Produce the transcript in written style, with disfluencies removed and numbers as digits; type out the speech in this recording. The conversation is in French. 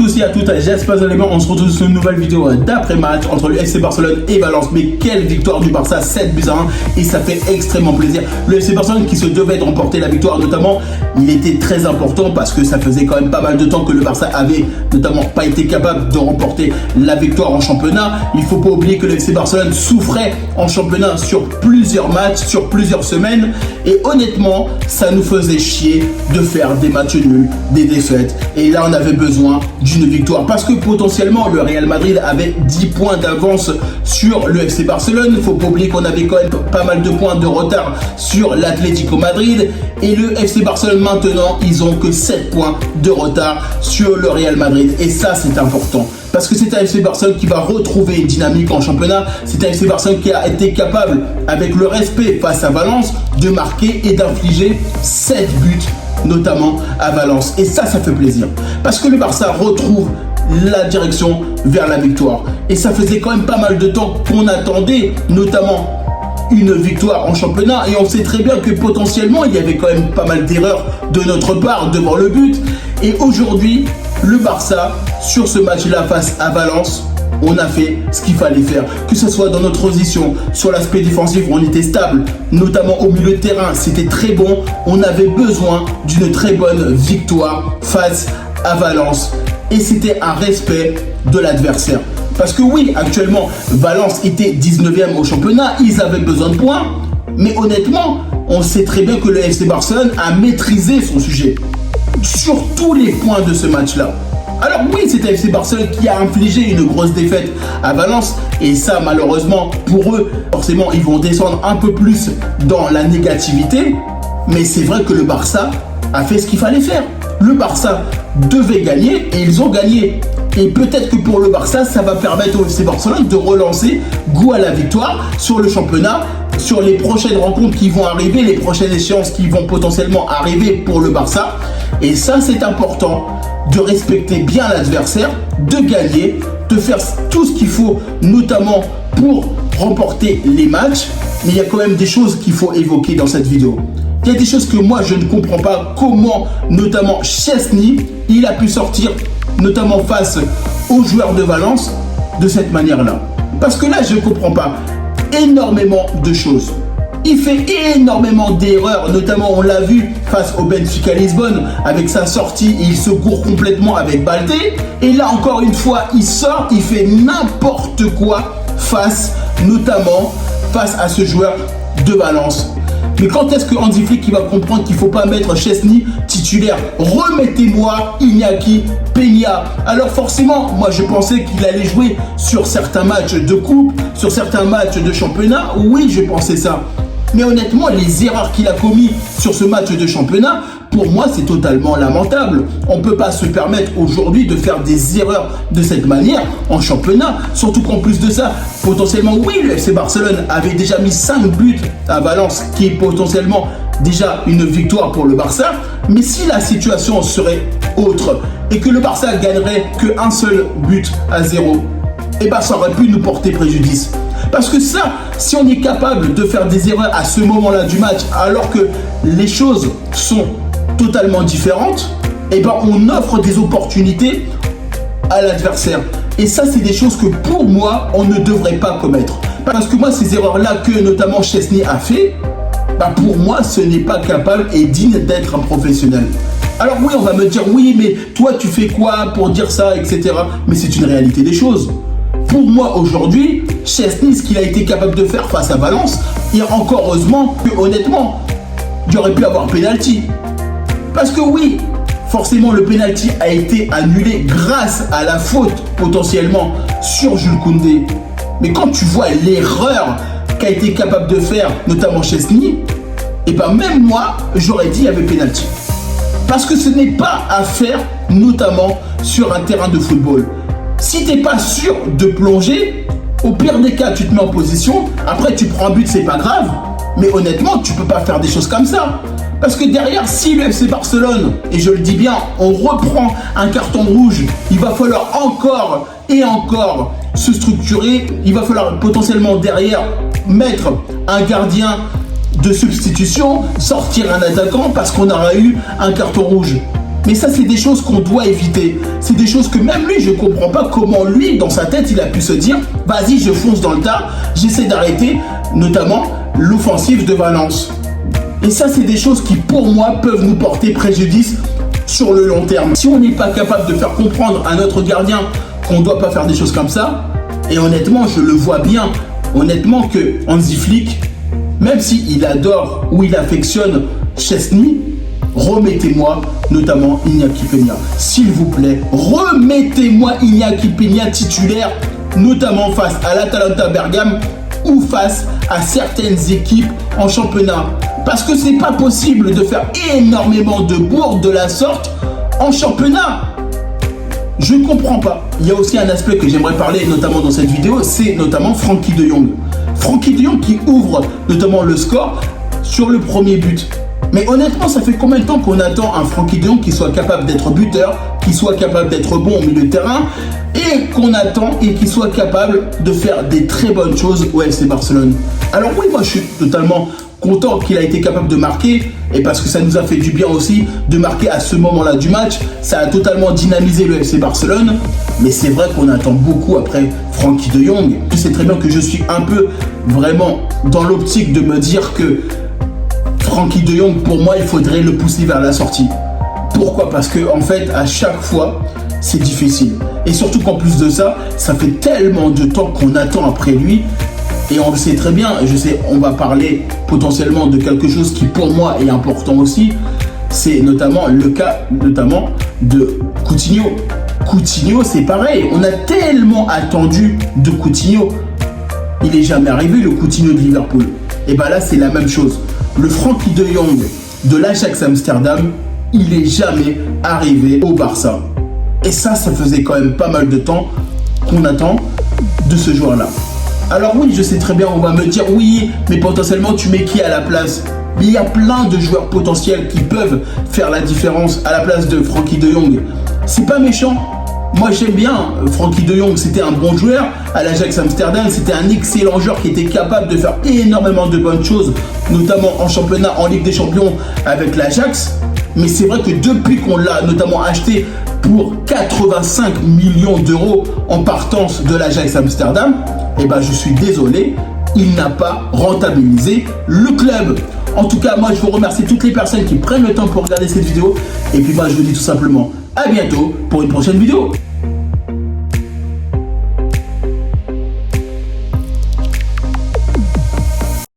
tous et à toutes, j'espère que vous allez bien. On se retrouve sur une nouvelle vidéo d'après-match entre le FC Barcelone et Valence. Mais quelle victoire du Barça, 7-1, et ça fait extrêmement plaisir. Le FC Barcelone qui se devait de remporter la victoire, notamment, il était très important parce que ça faisait quand même pas mal de temps que le Barça avait notamment pas été capable de remporter la victoire en championnat. Il faut pas oublier que le FC Barcelone souffrait en championnat sur plusieurs matchs, sur plusieurs semaines, et honnêtement, ça nous faisait chier de faire des matchs nuls, des défaites. Et là, on avait besoin d'une victoire parce que potentiellement le Real Madrid avait 10 points d'avance sur le FC Barcelone. Il ne faut pas oublier qu'on avait quand même pas mal de points de retard sur l'Atlético Madrid, et le FC Barcelone maintenant, ils ont que 7 points de retard sur le Real Madrid, et ça c'est important. Parce que c'est un FC Barcelone qui va retrouver une dynamique en championnat. C'est un FC Barcelone qui a été capable, avec le respect face à Valence, de marquer et d'infliger 7 buts, notamment à Valence. Et ça fait plaisir. Parce que le Barça retrouve la direction vers la victoire. Et ça faisait quand même pas mal de temps qu'on attendait, notamment une victoire en championnat, et on sait très bien que potentiellement il y avait quand même pas mal d'erreurs de notre part devant le but. Et aujourd'hui, le Barça, sur ce match-là face à Valence, on a fait ce qu'il fallait faire, que ce soit dans notre transition, sur l'aspect défensif où on était stable, notamment au milieu de terrain, c'était très bon. On avait besoin d'une très bonne victoire face à Valence, et c'était un respect de l'adversaire. Parce que oui, actuellement, Valence était 19e au championnat, ils avaient besoin de points, mais honnêtement, on sait très bien que le FC Barcelone a maîtrisé son sujet sur tous les points de ce match-là. Alors oui, c'est le FC Barcelone qui a infligé une grosse défaite à Valence, et ça, malheureusement, pour eux, forcément, ils vont descendre un peu plus dans la négativité, mais c'est vrai que le Barça a fait ce qu'il fallait faire. Le Barça devait gagner, et ils ont gagné. Et peut-être que pour le Barça, ça va permettre au FC Barcelone de relancer goût à la victoire sur le championnat, sur les prochaines rencontres qui vont arriver, les prochaines échéances qui vont potentiellement arriver pour le Barça. Et ça, c'est important, de respecter bien l'adversaire, de gagner, de faire tout ce qu'il faut, notamment pour remporter les matchs. Mais il y a quand même des choses qu'il faut évoquer dans cette vidéo. Il y a des choses que moi, je ne comprends pas, comment, notamment Szczesny, il a pu sortir, notamment face aux joueurs de Valence, de cette manière-là. Parce que là, je ne comprends pas énormément de choses. Il fait énormément d'erreurs, notamment on l'a vu face au Benfica Lisbonne, avec sa sortie, il se gourre complètement avec Baldé. Et là, encore une fois, il sort, il fait n'importe quoi notamment face à ce joueur de Valence. Mais quand est-ce que Hansi Flick va comprendre qu'il ne faut pas mettre Szczesny titulaire? Remettez-moi Iñaki Peña. Alors forcément, moi je pensais qu'il allait jouer sur certains matchs de coupe, sur certains matchs de championnat. Oui, je pensais ça. Mais honnêtement, les erreurs qu'il a commises sur ce match de championnat, pour moi, c'est totalement lamentable. On ne peut pas se permettre aujourd'hui de faire des erreurs de cette manière en championnat. Surtout qu'en plus de ça, potentiellement, oui, le FC Barcelone avait déjà mis 5 buts à Valence, qui est potentiellement déjà une victoire pour le Barça. Mais si la situation serait autre et que le Barça gagnerait qu'un seul but à 0, et ben ça aurait pu nous porter préjudice. Parce que ça, si on est capable de faire des erreurs à ce moment-là du match, alors que les choses sont totalement différentes, et ben on offre des opportunités à l'adversaire. Et ça, c'est des choses que pour moi, on ne devrait pas commettre. Parce que moi, ces erreurs-là que notamment Szczesny a fait, ben pour moi, ce n'est pas capable et digne d'être un professionnel. Alors oui, on va me dire, oui, mais toi, tu fais quoi pour dire ça, etc. Mais c'est une réalité des choses. Pour moi, aujourd'hui, Szczesny, ce qu'il a été capable de faire face à Valence, et encore heureusement que, honnêtement, il aurait pu avoir penalty. Parce que oui, forcément, le penalty a été annulé grâce à la faute, potentiellement, sur Jules Koundé. Mais quand tu vois l'erreur qu'a été capable de faire, notamment Szczesny, et ben même moi, j'aurais dit qu'il y avait penalty. Parce que ce n'est pas à faire, notamment sur un terrain de football. Si t'es pas sûr de plonger, au pire des cas, tu te mets en position. Après, tu prends un but, c'est pas grave. Mais honnêtement, tu peux pas faire des choses comme ça. Parce que derrière, si le FC Barcelone, et je le dis bien, on reprend un carton rouge, il va falloir encore et encore se structurer. Il va falloir potentiellement derrière mettre un gardien de substitution, sortir un attaquant parce qu'on aura eu un carton rouge. Mais ça, c'est des choses qu'on doit éviter. C'est des choses que même lui, je comprends pas comment lui, dans sa tête, il a pu se dire « Vas-y, je fonce dans le tas, j'essaie d'arrêter notamment l'offensive de Valence. » Et ça, c'est des choses qui, pour moi, peuvent nous porter préjudice sur le long terme. Si on n'est pas capable de faire comprendre à notre gardien qu'on ne doit pas faire des choses comme ça, et honnêtement, je le vois bien, honnêtement, que Hansi Flick, même s'il adore ou il affectionne Szczęsny, remettez-moi notamment Iñaki Peña. S'il vous plaît, remettez-moi Iñaki Peña titulaire, notamment face à l'Atalanta Bergame ou face à certaines équipes en championnat. Parce que c'est pas possible de faire énormément de bourdes de la sorte en championnat. Je comprends pas. Il y a aussi un aspect que j'aimerais parler notamment dans cette vidéo, c'est notamment Frenkie de Jong. Frenkie de Jong qui ouvre notamment le score sur le premier but. Mais honnêtement, ça fait combien de temps qu'on attend un Frenkie de Jong qui soit capable d'être buteur, qui soit capable d'être bon au milieu de terrain, et qu'on attend et qui soit capable de faire des très bonnes choses au FC Barcelone. Alors oui, moi je suis totalement content qu'il a été capable de marquer, et parce que ça nous a fait du bien aussi de marquer à ce moment-là du match. Ça a totalement dynamisé le FC Barcelone, mais c'est vrai qu'on attend beaucoup après Frenkie de Jong. Tu sais très bien que je suis un peu vraiment dans l'optique de me dire que Frenkie de Jong, pour moi, il faudrait le pousser vers la sortie. Pourquoi? Parce que en fait, à chaque fois, c'est difficile. Et surtout qu'en plus de ça, ça fait tellement de temps qu'on attend après lui. Et on le sait très bien, je sais, on va parler potentiellement de quelque chose qui pour moi est important aussi. C'est notamment le cas de Coutinho. Coutinho, c'est pareil. On a tellement attendu de Coutinho. Il n'est jamais arrivé, le Coutinho de Liverpool. Et bien là, c'est la même chose. Le Frenkie de Jong de l'Ajax Amsterdam, il n'est jamais arrivé au Barça. Et ça faisait quand même pas mal de temps qu'on attend de ce joueur-là. Alors oui, je sais très bien, on va me dire oui, mais potentiellement tu mets qui à la place? Mais il y a plein de joueurs potentiels qui peuvent faire la différence à la place de Frenkie de Jong. C'est pas méchant. Moi j'aime bien Frenkie de Jong, c'était un bon joueur à l'Ajax Amsterdam, c'était un excellent joueur qui était capable de faire énormément de bonnes choses, notamment en championnat, en Ligue des Champions avec l'Ajax. Mais c'est vrai que depuis qu'on l'a notamment acheté pour 85 millions d'euros en partance de l'Ajax Amsterdam, eh ben je suis désolé, il n'a pas rentabilisé le club. En tout cas, moi je vous remercie toutes les personnes qui prennent le temps pour regarder cette vidéo. Et puis moi je vous dis tout simplement à bientôt pour une prochaine vidéo.